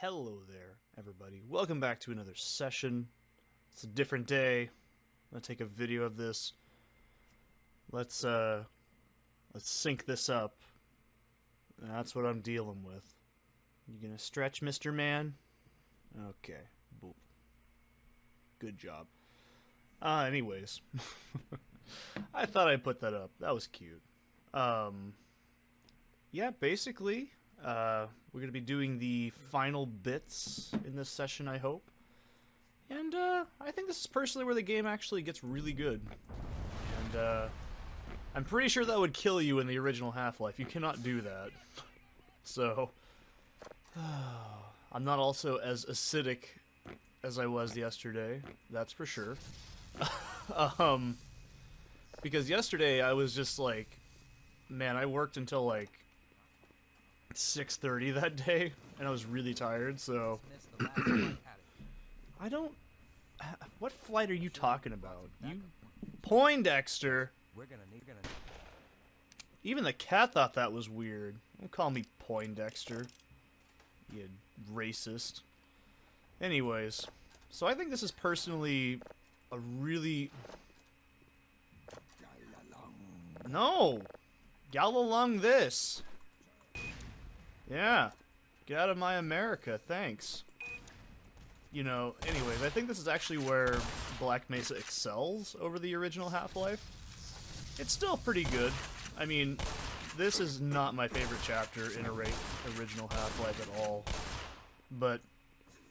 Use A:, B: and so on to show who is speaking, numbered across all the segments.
A: Hello there, everybody. Welcome back to another session. It's a different day. I'm gonna take a video of this. Let's sync this up. That's what I'm dealing with. You gonna stretch, Mr. Man? Okay. Boop. Good job. Anyways. I thought I'd put that up. That was cute. Yeah, basically, we're going to be doing the final bits in this session, I hope. And, I think this is personally where the game actually gets really good. And, I'm pretty sure that would kill you in the original Half-Life. You cannot do that. So, I'm not also as acidic as I was yesterday. That's for sure. Because yesterday I was just like, man, I worked until like 6:30 that day, and I was really tired, so... I don't... What flight are you talking about? You... Poindexter! Even the cat thought that was weird. Don't call me Poindexter. You racist. Anyways, so I think this is personally a really... No! Galalung this! Yeah. Get out of my America, thanks. You know, anyways, I think this is actually where Black Mesa excels over the original Half-Life. It's still pretty good. I mean, this is not my favorite chapter in original Half-Life at all. But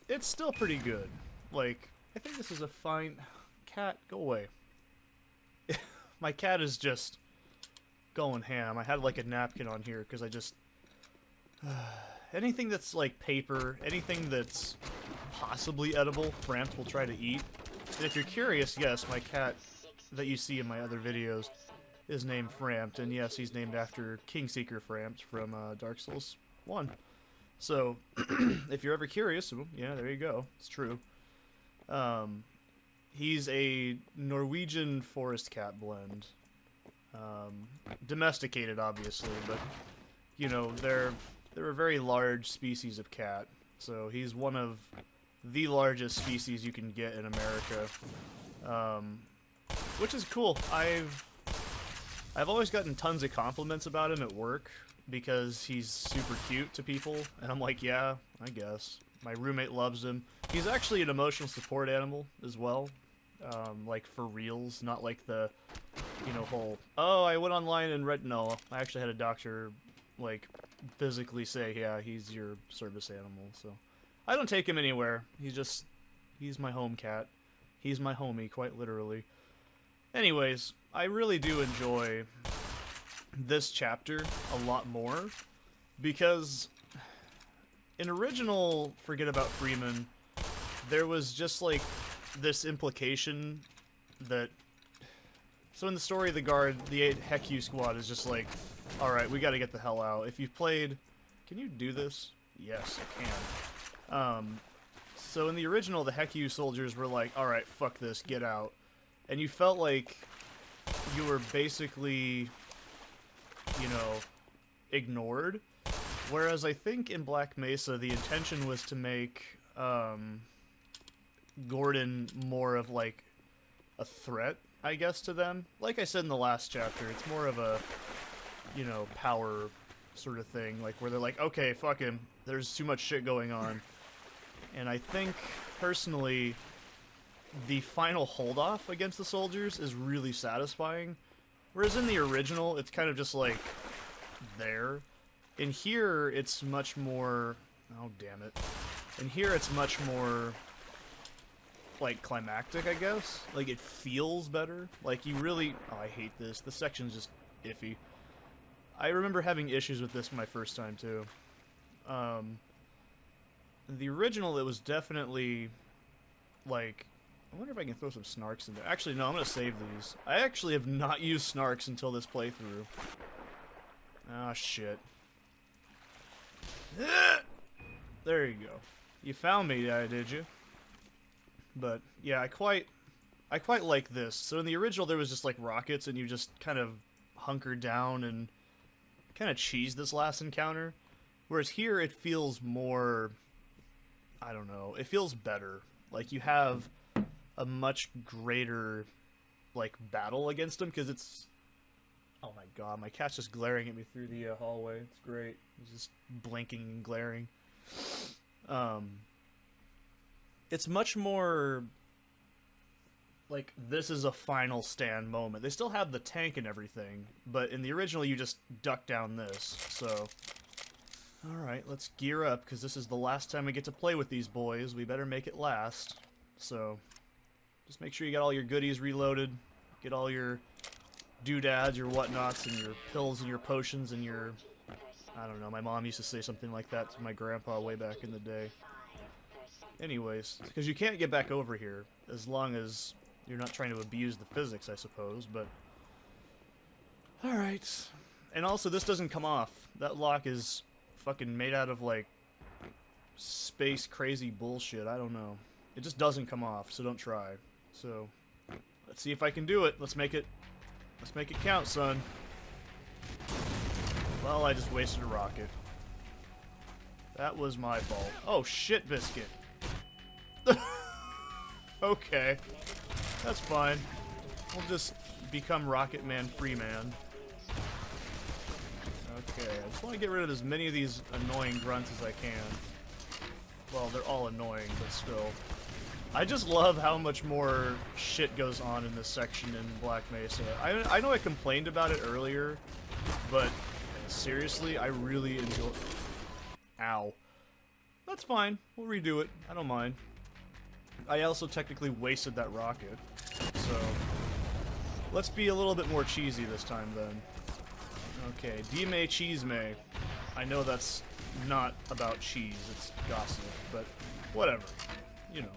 A: it's still pretty good. Like, I think this is a fine... Cat, go away. My cat is just going ham. I had like a napkin on here because I just... anything that's like paper, anything that's possibly edible, Frampt will try to eat. And if you're curious, yes, my cat that you see in my other videos is named Frampt, and yes, he's named after Kingseeker Frampt from Dark Souls 1. So, if you're ever curious, well, yeah, there you go. It's true. He's a Norwegian forest cat blend. Domesticated, obviously, but, you know, they're a very large species of cat. So he's one of the largest species you can get in America. Which is cool. I've always gotten tons of compliments about him at work because he's super cute to people, and I'm like, yeah, I guess. My roommate loves him. He's actually an emotional support animal as well. Like for reals, not like the, you know, whole, oh, I went online and read, no, I actually had a doctor, like, physically say, yeah, he's your service animal, so. I don't take him anywhere. He's my home cat. He's my homie, quite literally. Anyways, I really do enjoy this chapter a lot more, because in original Forget About Freeman, there was just, like, this implication that... So in the story of the guard, the Heck You squad is just like, alright, we gotta get the hell out. If you've played... Can you do this? Yes, I can. So in the original, the Heck You soldiers were like, alright, fuck this, get out. And you felt like you were basically, you know, ignored. Whereas I think in Black Mesa, the intention was to make, Gordon more of, like, a threat, I guess, to them. Like I said in the last chapter, it's more of a, you know, power sort of thing, like, where they're like, okay, fuck him, there's too much shit going on. And I think, personally, the final hold-off against the soldiers is really satisfying. Whereas in the original, it's kind of just, like, there. In here, it's much more... Oh, damn it. In here, it's much more... like, climactic, I guess. Like, it feels better. Like, you really... Oh, I hate this. This section's just iffy. I remember having issues with this my first time, too. The original, it was definitely, like... I wonder if I can throw some snarks in there. Actually, no, I'm gonna save these. I actually have not used snarks until this playthrough. Ah, shit. There you go. You found me, did you? But, yeah, I quite like this. So in the original, there was just, like, rockets, and you just kind of hunkered down and kind of cheesed this last encounter. Whereas here, it feels more I don't know, it feels better. Like, you have a much greater, like, battle against him, because it's... Oh my god, my cat's just glaring at me through the hallway. It's great. He's just blinking and glaring. It's much more... like, this is a final stand moment. They still have the tank and everything, but in the original you just duck down this, so... Alright, let's gear up, because this is the last time we get to play with these boys. We better make it last. So, just make sure you got all your goodies reloaded, get all your doodads, your whatnots, and your pills and your potions and your... I don't know, my mom used to say something like that to my grandpa way back in the day. Anyways, because you can't get back over here, as long as you're not trying to abuse the physics, I suppose, but... Alright. And also, this doesn't come off. That lock is fucking made out of, like, space crazy bullshit. I don't know. It just doesn't come off, so don't try. So, let's see if I can do it. Let's make it count, son. Well, I just wasted a rocket. That was my fault. Oh, shit, Biscuit. Okay. That's fine. We'll just become Rocket Man Freeman. Okay, I just want to get rid of as many of these annoying grunts as I can. Well, they're all annoying, but still. I just love how much more shit goes on in this section in Black Mesa. I know I complained about it earlier, but seriously, I really enjoy... Ow. That's fine. We'll redo it. I don't mind. I also technically wasted that rocket, so... Let's be a little bit more cheesy this time, then. Okay, Dime Cheese May. I know that's not about cheese, it's gossip, but whatever. You know.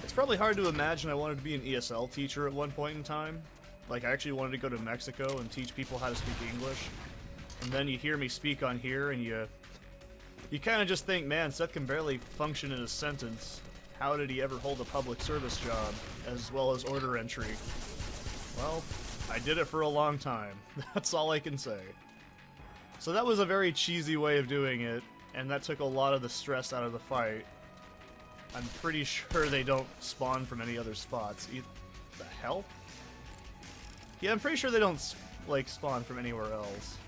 A: It's probably hard to imagine I wanted to be an ESL teacher at one point in time. Like, I actually wanted to go to Mexico and teach people how to speak English. And then you hear me speak on here, and you kind of just think, man, Seth can barely function in a sentence. How did he ever hold a public service job, as well as order entry? Well, I did it for a long time. That's all I can say. So that was a very cheesy way of doing it, and that took a lot of the stress out of the fight. I'm pretty sure they don't spawn from any other spots. The hell? Yeah, I'm pretty sure they don't, like, spawn from anywhere else.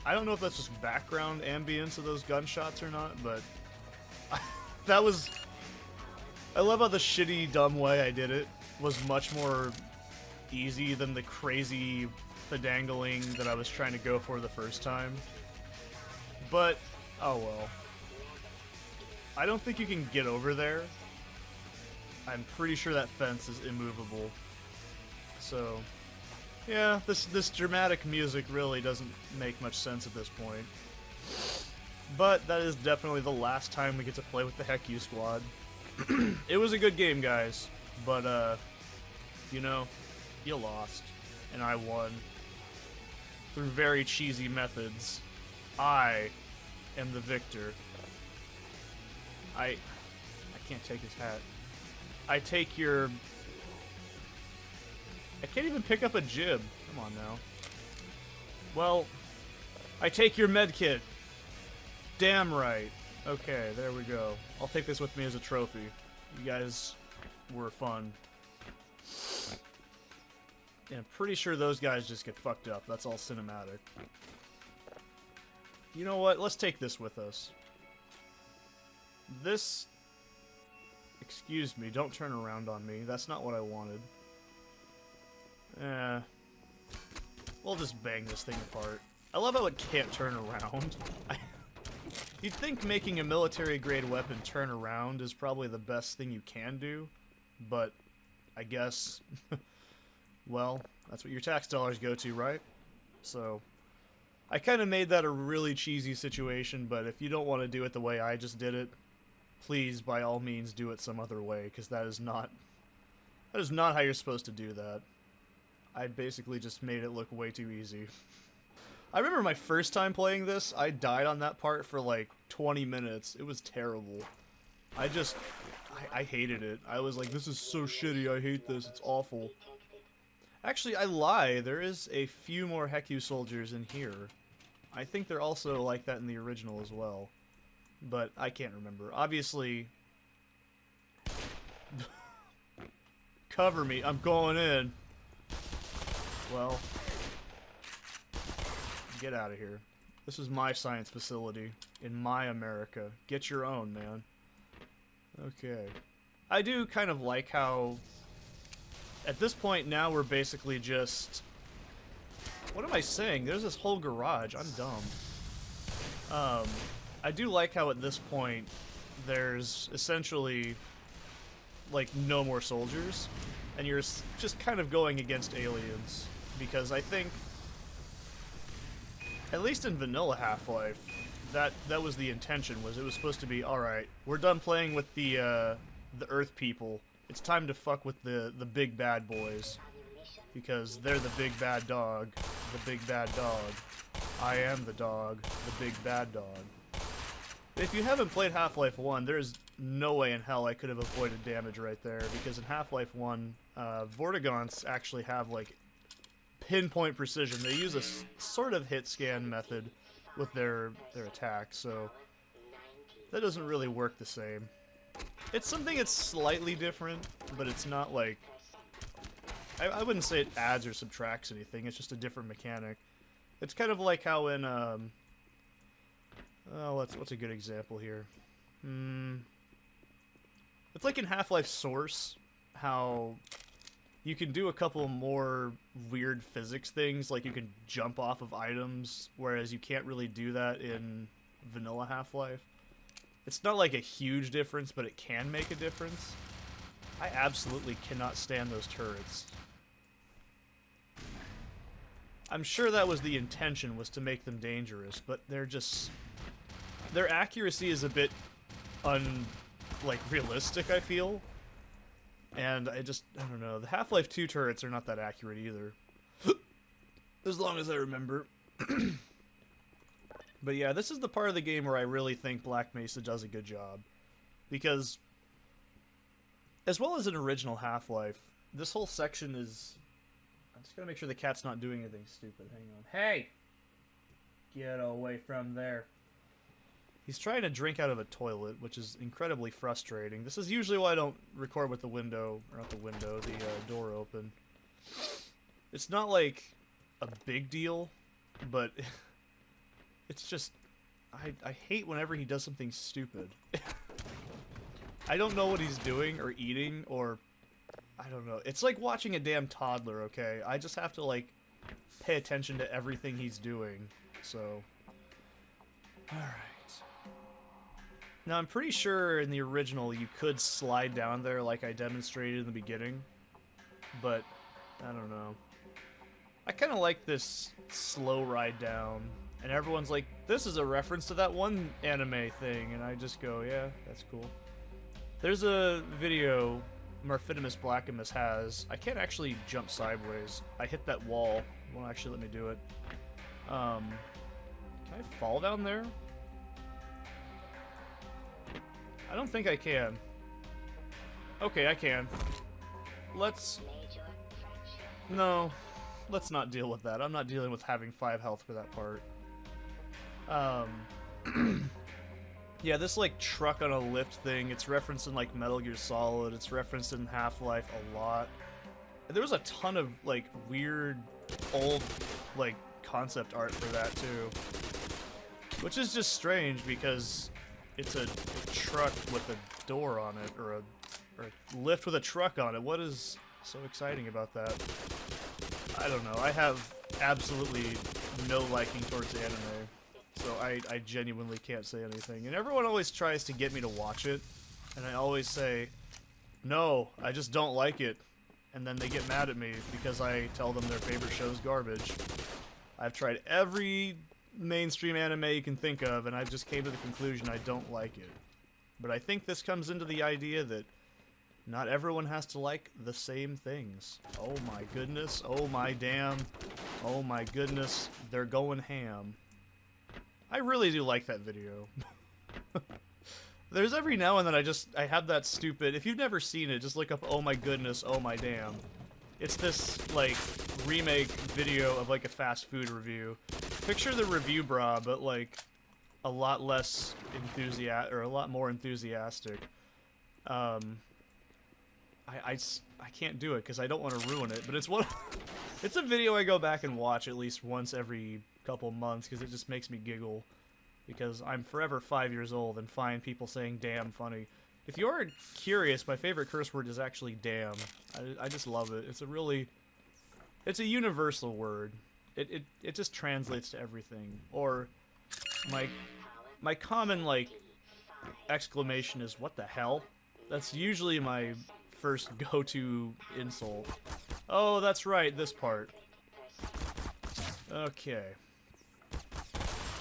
A: I don't know if that's just background ambience of those gunshots or not, but... that was... I love how the shitty, dumb way I did it was much more easy than the crazy fidangling that I was trying to go for the first time. But, oh well. I don't think you can get over there. I'm pretty sure that fence is immovable. So, yeah, this dramatic music really doesn't make much sense at this point. But that is definitely the last time we get to play with the Heck You squad. It was a good game, guys, but, you know, you lost, and I won. Through very cheesy methods. I am the victor. I can't take his hat. I take your... I can't even pick up a jib. Come on now. Well, I take your medkit. Damn right. Okay, there we go. I'll take this with me as a trophy. You guys were fun. Yeah, I'm pretty sure those guys just get fucked up. That's all cinematic. You know what? Let's take this with us. This... Excuse me, don't turn around on me. That's not what I wanted. We'll just bang this thing apart. I love how it can't turn around. You'd think making a military-grade weapon turn around is probably the best thing you can do, but I guess, well, that's what your tax dollars go to, right? So, I kind of made that a really cheesy situation, but if you don't want to do it the way I just did it, please, by all means, do it some other way, because that is not how you're supposed to do that. I basically just made it look way too easy. I remember my first time playing this, I died on that part for like 20 minutes. It was terrible. I hated it. I was like, this is so shitty, I hate this, it's awful. Actually, I lie, there is a few more Heck You soldiers in here. I think they're also like that in the original as well. but I can't remember. Obviously, cover me. I'm going in. Well, get out of here. This is my science facility in my America. Get your own, man. Okay. I do kind of like how at this point now we're basically just... What am I saying? There's this whole garage. I'm dumb. I do like how at this point there's essentially like no more soldiers and you're just kind of going against aliens, because I think at least in vanilla Half-Life that was the intention. Was it was supposed to be, alright, we're done playing with the Earth people. It's time to fuck with the big bad boys, because they're the big bad dog. The big bad dog. I am the dog. The big bad dog. If you haven't played Half-Life 1, there's no way in hell I could have avoided damage right there, because in Half-Life 1, Vortigaunts actually have, like, pinpoint precision. They use a sort of hit scan method with their attack, so that doesn't really work the same. It's something that's slightly different, but it's not like... I wouldn't say it adds or subtracts anything, it's just a different mechanic. It's kind of like how in, what's a good example here? It's like in Half-Life Source, how you can do a couple more weird physics things, like you can jump off of items, whereas you can't really do that in vanilla Half-Life. It's not like a huge difference, but it can make a difference. I absolutely cannot stand those turrets. I'm sure that was the intention, was to make them dangerous, but they're just... Their accuracy is a bit realistic, I feel. And I don't know. The Half-Life 2 turrets are not that accurate either. As long as I remember. But yeah, this is the part of the game where I really think Black Mesa does a good job. Because, as well as an original Half-Life, this whole section is... I'm just gonna make sure the cat's not doing anything stupid. Hang on. Hey! Get away from there. He's trying to drink out of a toilet, which is incredibly frustrating. This is usually why I don't record with the window, or not the window, the door open. It's not like a big deal, but it's just... I hate whenever he does something stupid. I don't know what he's doing or eating, or... I don't know. It's like watching a damn toddler, okay? I just have to, like, pay attention to everything he's doing, so... Alright. Now, I'm pretty sure in the original you could slide down there like I demonstrated in the beginning, but I don't know. I kind of like this slow ride down, and everyone's like, this is a reference to that one anime thing, and I just go, yeah, that's cool. There's a video Marfitimus Blackimus has. I can't actually jump sideways. I hit that wall. It won't actually let me do it. Can I fall down there? I don't think I can. Okay, I can. No, let's not deal with that. I'm not dealing with having 5 health for that part. Yeah, this, like, truck on a lift thing, it's referenced in, like, Metal Gear Solid, it's referenced in Half-Life a lot. And there was a ton of, like, weird, old, like, concept art for that, too. Which is just strange, because it's a truck with a door on it, or a lift with a truck on it. What is so exciting about that? I don't know. I have absolutely no liking towards anime. So I genuinely can't say anything. And everyone always tries to get me to watch it. And I always say, no, I just don't like it. And then they get mad at me because I tell them their favorite show's garbage. I've tried every mainstream anime you can think of, and I've just came to the conclusion I don't like it. But I think this comes into the idea that not everyone has to like the same things. Oh my goodness, oh my damn, oh my goodness, they're going ham. I really do like that video. There's every now and then I have that stupid... If you've never seen it, just look up oh my goodness, oh my damn. It's this, like, remake video of, like, a fast food review. Picture the review bra, but, like, a lot less or a lot more enthusiastic. I can't do it because I don't want to ruin it, but it's one. It's a video I go back and watch at least once every couple months because it just makes me giggle. Because I'm forever 5 years old and find people saying "damn" funny. If you're curious, my favorite curse word is actually "damn." I just love it. It's a universal word. It just translates to everything. Or my common like exclamation is "what the hell?" That's usually my first go-to insult. Oh, that's right, this part. Okay.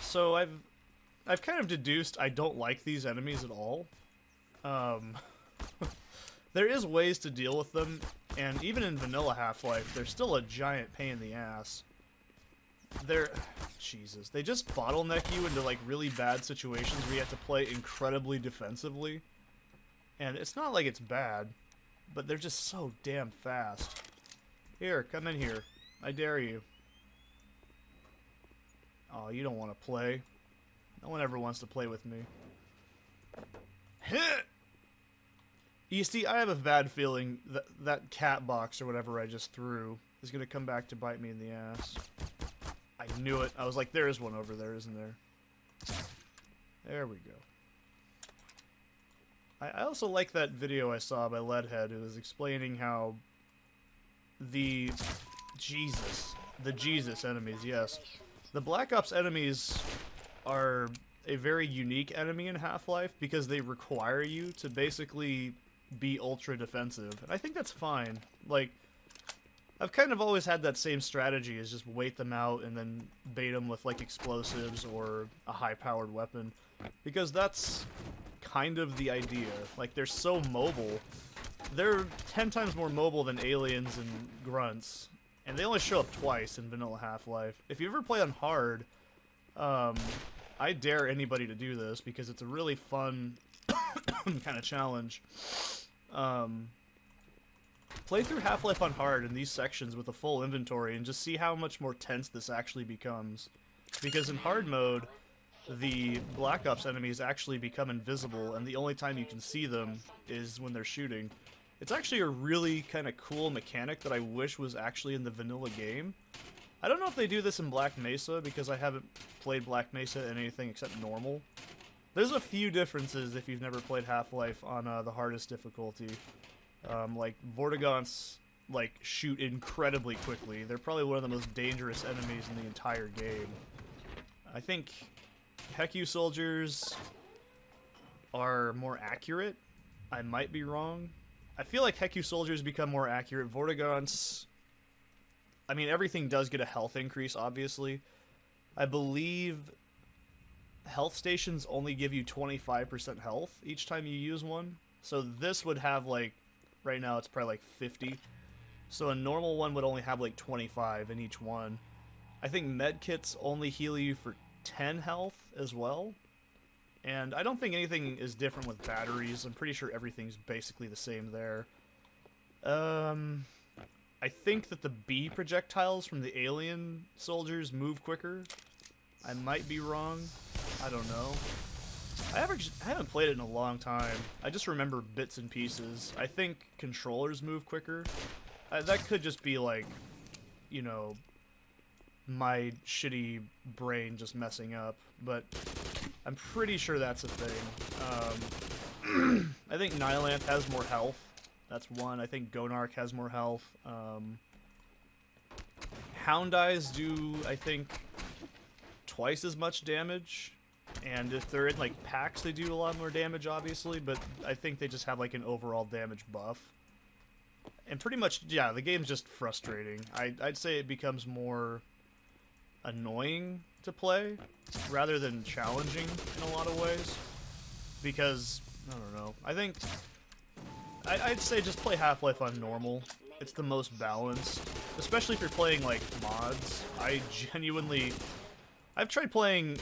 A: So I've kind of deduced I don't like these enemies at all. There is ways to deal with them, and even in vanilla Half-Life, they're still a giant pain in the ass. Jesus, they just bottleneck you into like really bad situations where you have to play incredibly defensively. And it's not like it's bad, but they're just so damn fast. Here, come in here. I dare you. Oh, you don't want to play. No one ever wants to play with me. Hit! You see, I have a bad feeling that that cat box or whatever I just threw is going to come back to bite me in the ass. I knew it. I was like, there is one over there, isn't there? There we go. I also like that video I saw by Leadhead. It was explaining how the Jesus enemies, yes. The Black Ops enemies are a very unique enemy in Half-Life because they require you to basically be ultra defensive. And I think that's fine. Like, I've kind of always had that same strategy, is just wait them out and then bait them with like explosives or a high-powered weapon. Because that's kind of the idea. Like, they're so mobile. They're 10 times more mobile than aliens and grunts. And they only show up twice in vanilla Half-Life. If you ever play on hard, I dare anybody to do this because it's a really fun kind of challenge. Play through Half-Life on hard in these sections with a full inventory and just see how much more tense this actually becomes. Because in hard mode, the Black Ops enemies actually become invisible, and the only time you can see them is when they're shooting. It's actually a really kind of cool mechanic that I wish was actually in the vanilla game. I don't know if they do this in Black Mesa, because I haven't played Black Mesa in anything except normal. There's a few differences if you've never played Half-Life on the hardest difficulty. Like, Vortigaunts, like, shoot incredibly quickly. They're probably one of the most dangerous enemies in the entire game. I think Hecu soldiers are more accurate. I might be wrong. I feel like Hecu soldiers become more accurate. Vortigaunts, I mean, everything does get a health increase, obviously. I believe health stations only give you 25% health each time you use one. So this would have, like, right now it's probably like 50. So a normal one would only have like 25 in each one. I think medkits only heal you for 10 health as well. And I don't think anything is different with batteries. I'm pretty sure everything's basically the same there. I think that the bee projectiles from the alien soldiers move quicker. I might be wrong. I don't know. I haven't played it in a long time. I just remember bits and pieces. I think controllers move quicker. That could just be like, you know, my shitty brain just messing up, but I'm pretty sure that's a thing. I think Nylanth has more health. That's one. I think Gonarch has more health. Hound Eyes do, I think, twice as much damage. And if they're in, like, packs, they do a lot more damage, obviously, but I think they just have, like, an overall damage buff. And pretty much, yeah, the game's just frustrating. I'd say it becomes more annoying to play, rather than challenging in a lot of ways. Because, I don't know, I think, I'd say just play Half-Life on normal. It's the most balanced. Especially if you're playing, like, mods. I've tried playing,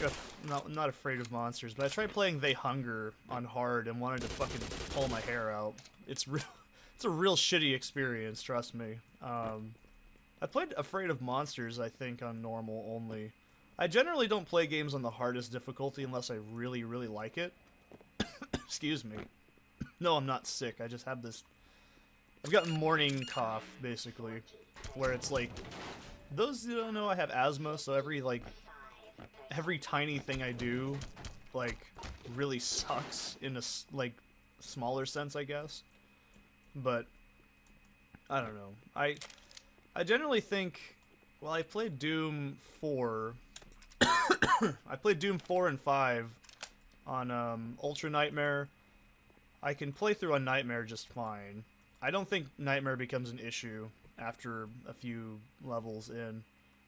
A: not Afraid of Monsters, but I tried playing They Hunger on hard and wanted to fucking pull my hair out. It's a real shitty experience, trust me. I played Afraid of Monsters, I think, on normal only. I generally don't play games on the hardest difficulty unless I really, really like it. Excuse me. No, I'm not sick. I just have this... I've got morning cough, basically. Where it's like... Those who don't know, I have asthma, so every tiny thing I do, like, really sucks in a, like, smaller sense, I guess. But, I don't know. I generally think... Well, I played Doom 4... I played Doom 4 and 5 on Ultra Nightmare. I can play through on Nightmare just fine. I don't think Nightmare becomes an issue after a few levels in.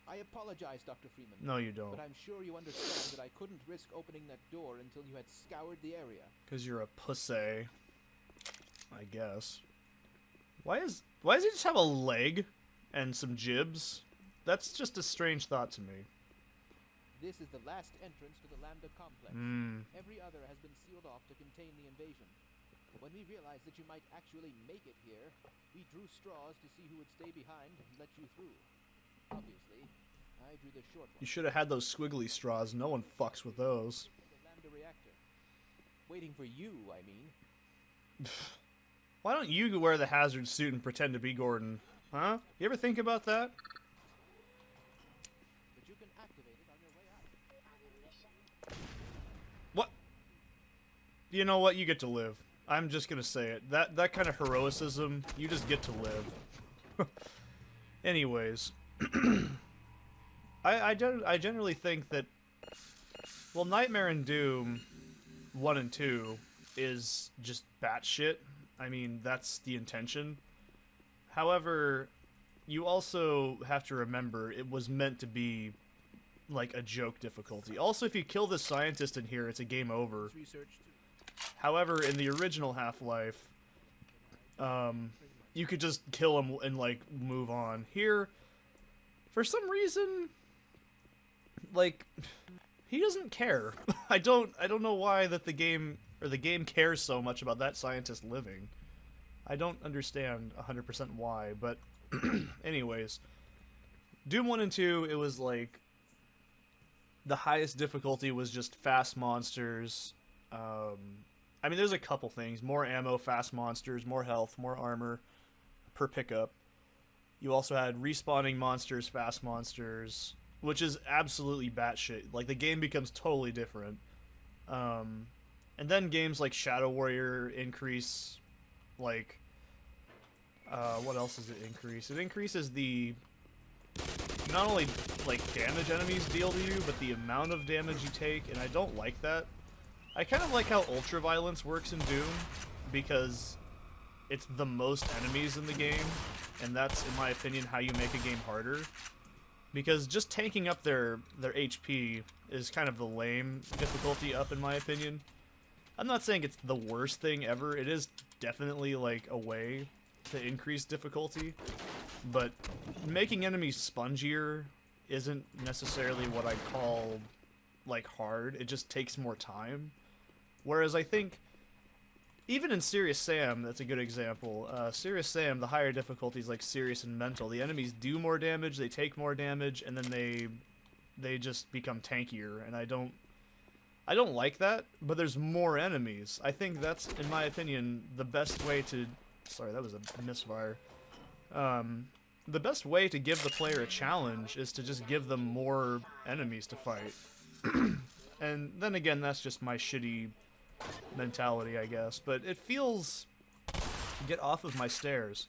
B: I apologize, Dr. Freeman.
A: No, you don't.
B: But I'm sure you understand that I couldn't risk opening that door until you had scoured the area.
A: Because you're a pussy, I guess. Why does he just have a leg and some jibs? That's just a strange thought to me.
B: This is the last entrance to the Lambda complex. Every other has been sealed off to contain the invasion. When we realized that you might actually make it here, we drew straws to see who would stay behind and let you through. Obviously, I drew the short one.
A: You should have had those squiggly straws. No one fucks with those.
B: The Lambda reactor. Waiting for you, I mean.
A: Why don't you wear the hazard suit and pretend to be Gordon? Huh? You ever think about that?
B: But you can activate it on your way out.
A: What? You know what? You get to live. I'm just gonna say it. That kind of heroicism, you just get to live. Anyways, I generally think that, well, Nightmare and Doom 1 and 2 is just batshit. I mean, that's the intention. However, you also have to remember it was meant to be like a joke difficulty. Also, if you kill the scientist in here, it's a game over. However, in the original Half-Life, you could just kill him and, like, move on. Here, for some reason, like, he doesn't care. I don't know why that the game cares so much about that scientist living. I don't understand 100% why, but anyways. Doom 1 and 2, it was like, the highest difficulty was just fast monsters. I mean, there's a couple things. More ammo, fast monsters, more health, more armor per pickup. You also had respawning monsters, fast monsters, which is absolutely batshit. Like, the game becomes totally different. And then games like Shadow Warrior increase, like, what else does it increase? It increases the, not only, like, damage enemies deal to you, but the amount of damage you take, and I don't like that. I kind of like how ultra-violence works in Doom, because it's the most enemies in the game, and that's, in my opinion, how you make a game harder. Because just tanking up their HP is kind of the lame difficulty up, in my opinion. I'm not saying it's the worst thing ever, it is definitely, like, a way to increase difficulty, but making enemies spongier isn't necessarily what I call, like, hard. It just takes more time. Whereas I think, even in Serious Sam, that's a good example. Serious Sam, the higher difficulties like Serious and Mental, the enemies do more damage, they take more damage, and then they just become tankier, and I don't like that, but there's more enemies. I think that's, in my opinion, the best way to... Sorry, that was a misfire. The best way to give the player a challenge is to just give them more enemies to fight. And then again, that's just my shitty mentality, I guess. But it feels... Get off of my stairs.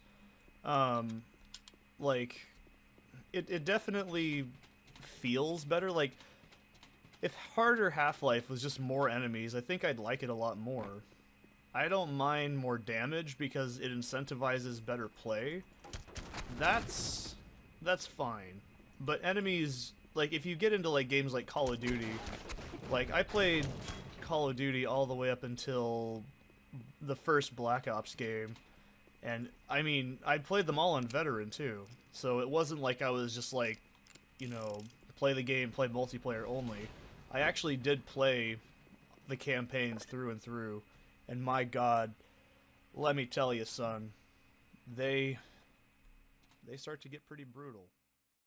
A: Like, it definitely feels better. Like, if harder Half-Life was just more enemies, I think I'd like it a lot more. I don't mind more damage because it incentivizes better play. That's fine. But enemies, like, if you get into, like, games like Call of Duty, like, I played Call of Duty all the way up until the first Black Ops game, and, I mean, I played them all on Veteran, too. So it wasn't like I was just, like, you know, play the game, play multiplayer only. I actually did play the campaigns through and through, and my god, let me tell you, son, they start to get pretty brutal.